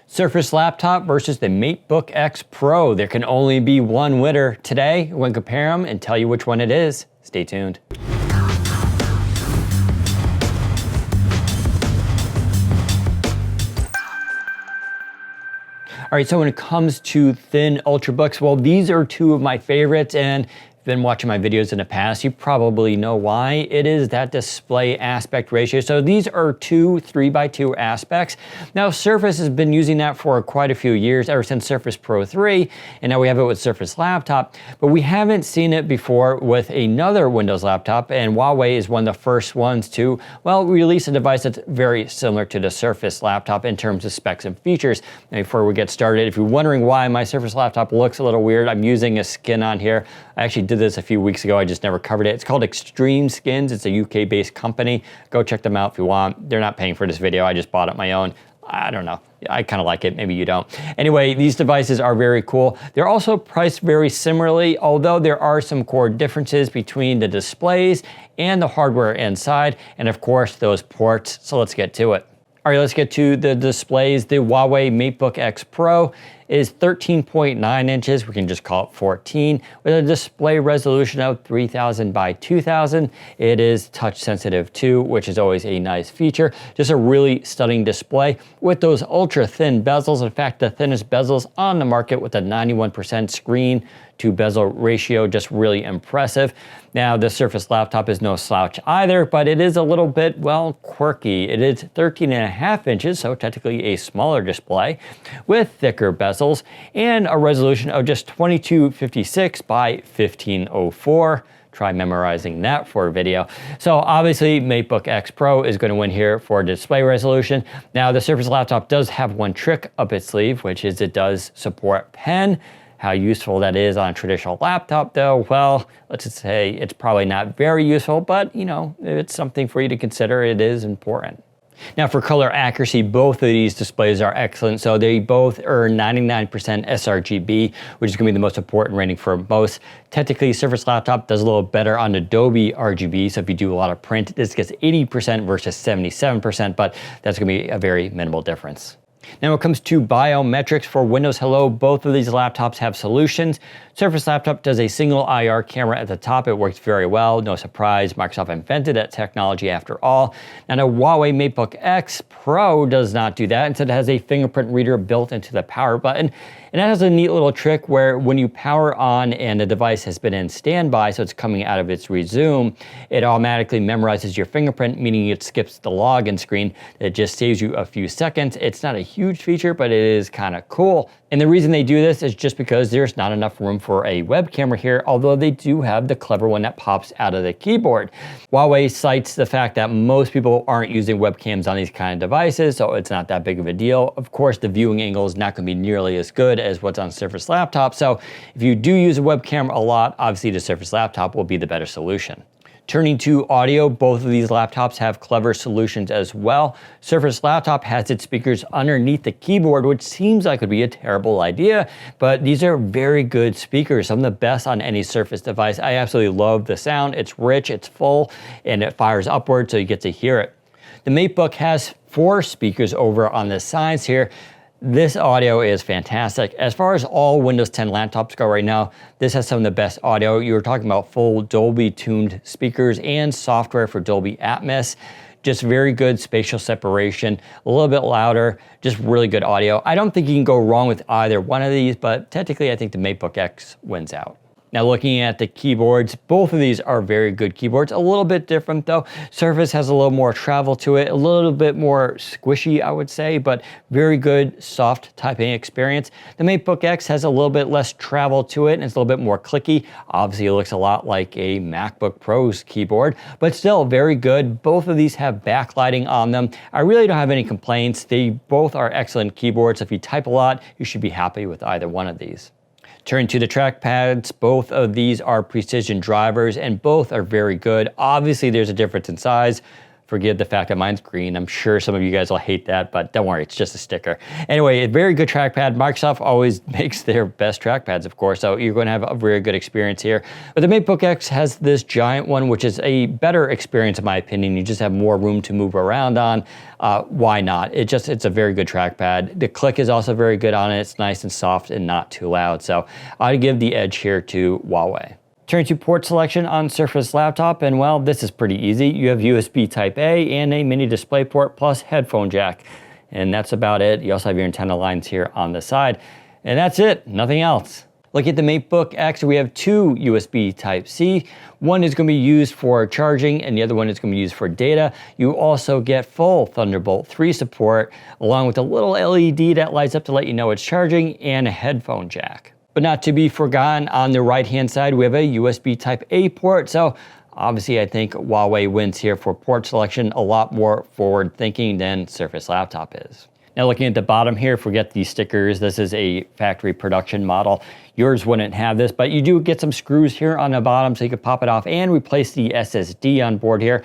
Surface laptop versus the Matebook X Pro. There can only be one winner. Today, we're going to compare them and tell you which one it is. Stay tuned. All right, so when it comes to thin Ultrabooks, well, these are two of my favorites, and if you've been watching my videos in the past, you probably know why. It is that display aspect ratio. So these are two 3x2 aspects. Now Surface has been using that for quite a few years, ever since Surface Pro 3, and now we have it with Surface Laptop, but we haven't seen it before with another Windows laptop, and Huawei is one of the first ones to, well, release a device that's very similar to the Surface Laptop in terms of specs and features. And before we get started, if you're wondering why my Surface Laptop looks a little weird, I'm using a skin on here. I actually did this a few weeks ago, I just never covered it. It's called Extreme Skins. It's a UK-based company. Go check them out if you want. They're not paying for this video. I just bought it my own. I don't know. I kind of like it. Maybe you don't. Anyway, these devices are very cool. They're also priced very similarly, although there are some core differences between the displays and the hardware inside, and of course, those ports. So let's get to it. All right, let's get to the displays. The Huawei Matebook X Pro is 13.9 inches, we can just call it 14, with a display resolution of 3000 by 2000. It is touch sensitive too, which is always a nice feature. Just a really stunning display with those ultra thin bezels. In fact, the thinnest bezels on the market with a 91% screen to bezel ratio, just really impressive. Now, the Surface Laptop is no slouch either, but it is a little bit, well, quirky. It is 13.5 inches, so technically a smaller display with thicker bezels and a resolution of just 2256 by 1504. Try memorizing that for a video. So obviously Matebook X Pro is going to win here for display resolution. Now the Surface Laptop does have one trick up its sleeve, which is it does support pen. How useful that is on a traditional laptop though, well, let's just say it's probably not very useful, but you know, it's something for you to consider. It is important. Now for color accuracy, both of these displays are excellent. So they both earn 99% sRGB, which is gonna be the most important rating for most. Technically, Surface Laptop does a little better on Adobe RGB. So if you do a lot of print, this gets 80% versus 77%, but that's gonna be a very minimal difference. Now when it comes to biometrics for Windows Hello, both of these laptops have solutions. Surface Laptop does a single IR camera at the top. It works very well. No surprise, Microsoft invented that technology after all. Now the Huawei Matebook X Pro does not do that. Instead, it has a fingerprint reader built into the power button. And that has a neat little trick where when you power on and the device has been in standby, so it's coming out of its resume, it automatically memorizes your fingerprint, meaning it skips the login screen. It just saves you a few seconds. It's not a huge feature, but it is kind of cool. And the reason they do this is just because there's not enough room for a web camera here, although they do have the clever one that pops out of the keyboard. Huawei cites the fact that most people aren't using webcams on these kind of devices, so it's not that big of a deal. Of course, the viewing angle is not going to be nearly as good as what's on Surface Laptop, so if you do use a webcam a lot, obviously the Surface Laptop will be the better solution. Turning to audio, both of these laptops have clever solutions as well. Surface Laptop has its speakers underneath the keyboard, which seems like it would be a terrible idea, but these are very good speakers, some of the best on any Surface device. I absolutely love the sound. It's rich, it's full, and it fires upward, so you get to hear it. The Matebook has 4 speakers over on the sides here. This audio is fantastic. As far as all Windows 10 laptops go right now, this has some of the best audio. You were talking about full Dolby tuned speakers and software for Dolby Atmos. Just very good spatial separation, a little bit louder, just really good audio. I don't think you can go wrong with either one of these, but technically I think the Matebook X wins out. Now looking at the keyboards, both of these are very good keyboards. A little bit different though. Surface has a little more travel to it, a little bit more squishy, I would say, but very good soft typing experience. The Matebook X has a little bit less travel to it and it's a little bit more clicky. Obviously it looks a lot like a MacBook Pro's keyboard, but still very good. Both of these have backlighting on them. I really don't have any complaints. They both are excellent keyboards. If you type a lot, you should be happy with either one of these. Turning to the trackpads, both of these are precision drivers and both are very good. Obviously there's a difference in size. Forgive the fact that mine's green. I'm sure some of you guys will hate that, but don't worry, it's just a sticker. Anyway, a very good trackpad. Microsoft always makes their best trackpads, of course, so you're going to have a very good experience here. But the Matebook X has this giant one, which is a better experience in my opinion. You just have more room to move around on. Why not? It's a very good trackpad. The click is also very good on it. It's nice and soft and not too loud. So I'd give the edge here to Huawei. Turn to port selection on Surface Laptop, and well, this is pretty easy. You have USB Type A and a mini display port plus headphone jack. And that's about it. You also have your antenna lines here on the side. And that's it, nothing else. Look at the Matebook X, we have two USB Type-C. One is going to be used for charging and the other one is going to be used for data. You also get full Thunderbolt 3 support along with a little LED that lights up to let you know it's charging and a headphone jack. But not to be forgotten, on the right-hand side, we have a USB Type-A port. So obviously, I think Huawei wins here for port selection, a lot more forward-thinking than Surface Laptop is. Now looking at the bottom here, forget these stickers. This is a factory production model. Yours wouldn't have this, but you do get some screws here on the bottom so you could pop it off and replace the SSD on board here.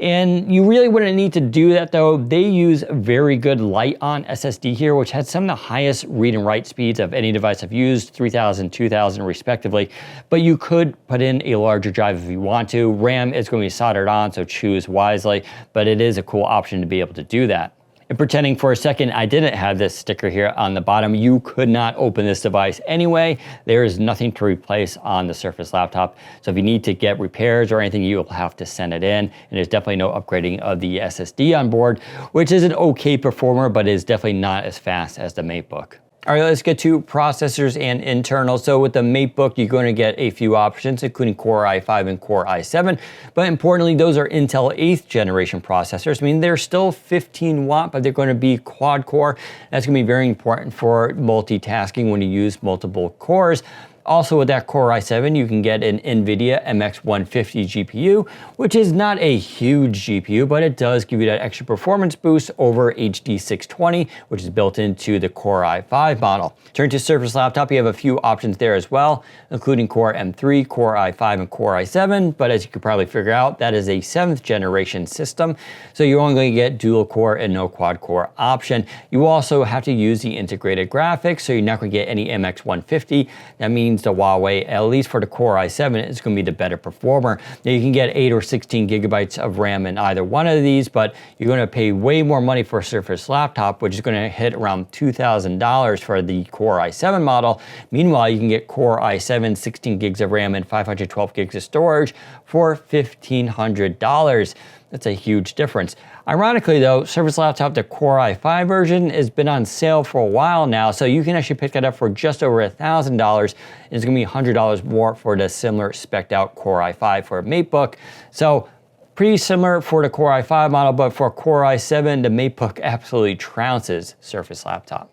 And you really wouldn't need to do that though. They use very good Light-On SSD here, which has some of the highest read and write speeds of any device I've used, 3000, 2000 respectively. But you could put in a larger drive if you want to. RAM is going to be soldered on, so choose wisely, but it is a cool option to be able to do that. And pretending for a second I didn't have this sticker here on the bottom, you could not open this device anyway. There is nothing to replace on the Surface Laptop. So if you need to get repairs or anything, you'll have to send it in. And there's definitely no upgrading of the SSD on board, which is an okay performer, but is definitely not as fast as the Matebook. All right, let's get to processors and internals. So with the Matebook, you're going to get a few options, including Core i5 and Core i7. But importantly, those are Intel 8th generation processors. I mean, they're still 15 watt, but they're going to be quad core. That's going to be very important for multitasking when you use multiple cores. Also with that Core i7, you can get an NVIDIA MX150 GPU, which is not a huge GPU, but it does give you that extra performance boost over HD 620, which is built into the Core i5 model. Turn to Surface Laptop, you have a few options there as well, including Core M3, Core i5, and Core i7, but as you could probably figure out, that is a 7th generation system, so you're only going to get dual core and no quad core option. You also have to use the integrated graphics, so you're not going to get any MX150. That means the Huawei, at least for the Core i7, is going to be the better performer. Now you can get 8 or 16 gigabytes of RAM in either one of these, but you're going to pay way more money for a Surface Laptop, which is going to hit around $2,000 for the Core i7 model. Meanwhile, you can get Core i7, 16 gigs of RAM and 512 gigs of storage for $1,500. That's a huge difference. Ironically though, Surface Laptop, the Core i5 version, has been on sale for a while now, so you can actually pick that up for just over $1,000. It's gonna be $100 more for the similar spec'd out Core i5 for a Matebook. So pretty similar for the Core i5 model, but for Core i7, the Matebook absolutely trounces Surface Laptop.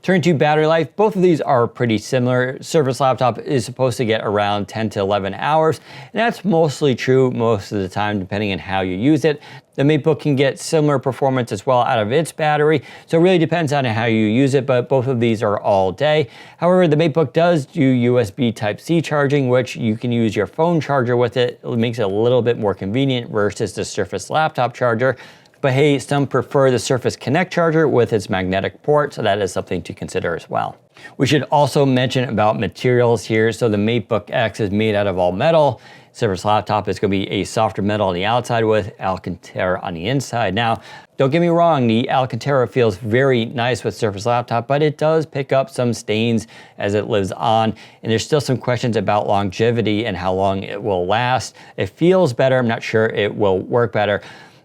Turning to battery life, both of these are pretty similar. Surface Laptop is supposed to get around 10 to 11 hours, and that's mostly true most of the time depending on how you use it. The Matebook can get similar performance as well out of its battery, so it really depends on how you use it, but both of these are all day. However, the Matebook does do USB Type-C charging, which you can use your phone charger with it. It makes it a little bit more convenient versus the Surface Laptop charger. But hey, some prefer the Surface Connect charger with its magnetic port, so that is something to consider as well. We should also mention about materials here. So the Matebook X is made out of all metal. Surface Laptop is going to be a softer metal on the outside with Alcantara on the inside. Now, don't get me wrong, the Alcantara feels very nice with Surface Laptop, but it does pick up some stains as it lives on, and there's still some questions about longevity and how long it will last. It feels better, I'm not sure it will work better.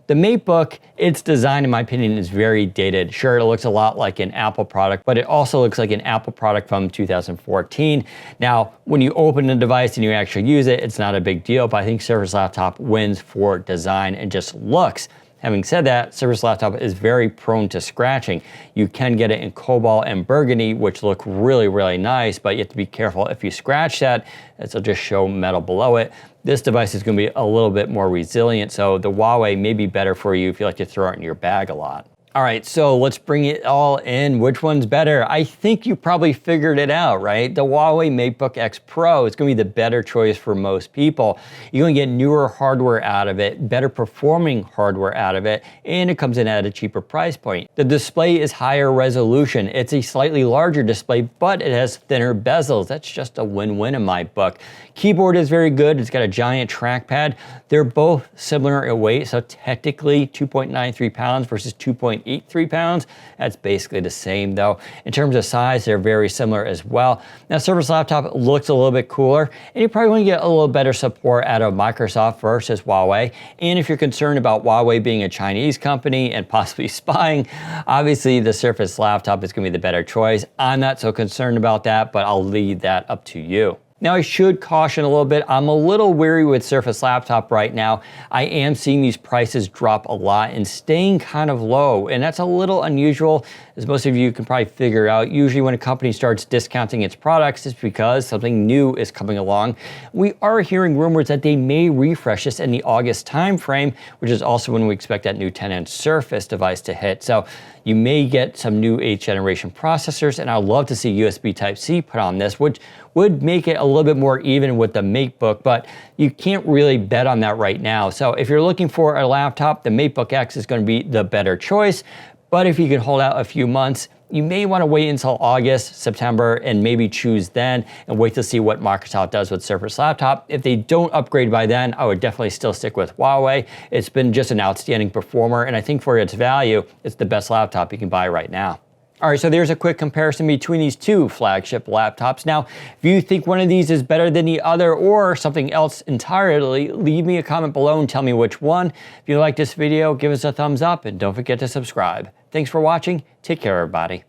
The Matebook, its design, in my opinion, is very dated. Sure, it looks a lot like an Apple product, but it also looks like an Apple product from 2014. Now, when you open the device and you actually use it, it's not a big deal, but I think Surface Laptop wins for design and just looks. Having said that, Surface Laptop is very prone to scratching. You can get it in cobalt and burgundy, which look really, really nice, but you have to be careful. If you scratch that, it'll just show metal below it. This device is going to be a little bit more resilient, so the Huawei may be better for you if you like to throw it in your bag a lot. All right, so let's bring it all in. Which one's better? I think you probably figured it out, right? The Huawei Matebook X Pro is gonna be the better choice for most people. You're gonna get newer hardware out of it, better performing hardware out of it, and it comes in at a cheaper price point. The display is higher resolution. It's a slightly larger display, but it has thinner bezels. That's just a win-win in my book. Keyboard is very good. It's got a giant trackpad. They're both similar in weight, so technically 2.93 pounds versus 2.83 pounds. That's basically the same though. In terms of size, they're very similar as well. Now, Surface Laptop looks a little bit cooler, and you probably want to get a little better support out of Microsoft versus Huawei. And if you're concerned about Huawei being a Chinese company and possibly spying, obviously the Surface Laptop is going to be the better choice. I'm not so concerned about that, but I'll leave that up to you. Now, I should caution a little bit. I'm a little weary with Surface Laptop right now. I am seeing these prices drop a lot and staying kind of low, and that's a little unusual, as most of you can probably figure out. Usually when a company starts discounting its products, it's because something new is coming along. We are hearing rumors that they may refresh this in the August timeframe, which is also when we expect that new 10-inch Surface device to hit. So you may get some new 8th generation processors, and I'd love to see USB Type-C put on this, which would make it a little bit more even with the Matebook, but you can't really bet on that right now. So if you're looking for a laptop, the Matebook X is going to be the better choice. But if you can hold out a few months, you may want to wait until August, September, and maybe choose then and wait to see what Microsoft does with Surface Laptop. If they don't upgrade by then, I would definitely still stick with Huawei. It's been just an outstanding performer, and I think for its value, it's the best laptop you can buy right now. All right, so there's a quick comparison between these two flagship laptops. Now, if you think one of these is better than the other or something else entirely, leave me a comment below and tell me which one. If you like this video, give us a thumbs up and don't forget to subscribe. Thanks for watching. Take care, everybody.